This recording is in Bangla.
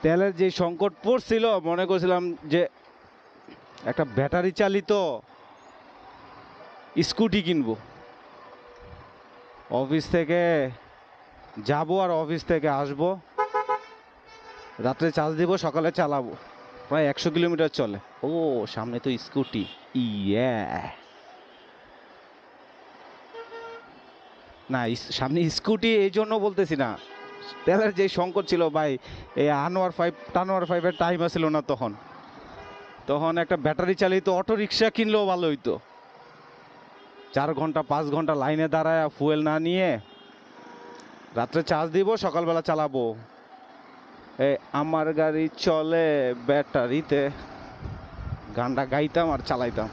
তেলের যে সংকট পড়ছিল, মনে করছিলাম যে একটা ব্যাটারি চালিত স্কুটি কিনবো। অফিস থেকে যাব আর অফিস থেকে আসব, রাত্রে চার্জ দিব, সকালে চালাবো। প্রায় 100 কিলোমিটার চলে। ও সামনে তো স্কুটি, ইয়া না, সামনে স্কুটি এই জন্য বলতেছি না, তেলের যে সংকট ছিল ভাই। এই টানোয়ার 5 টাইম আসছিল না তখন। তখন একটা ব্যাটারি চালিত অটো রিক্সা কিনলেও ভালো হইতো। 4 ঘন্টা 5 ঘন্টা লাইনে দাঁড়ায় ফুয়েল না নিয়ে রাত্রে চার্জ দিব, সকালবেলা চালাবো। আমার গাড়ি চলে ব্যাটারিতে, গানটা গাইতাম আর চালাইতাম।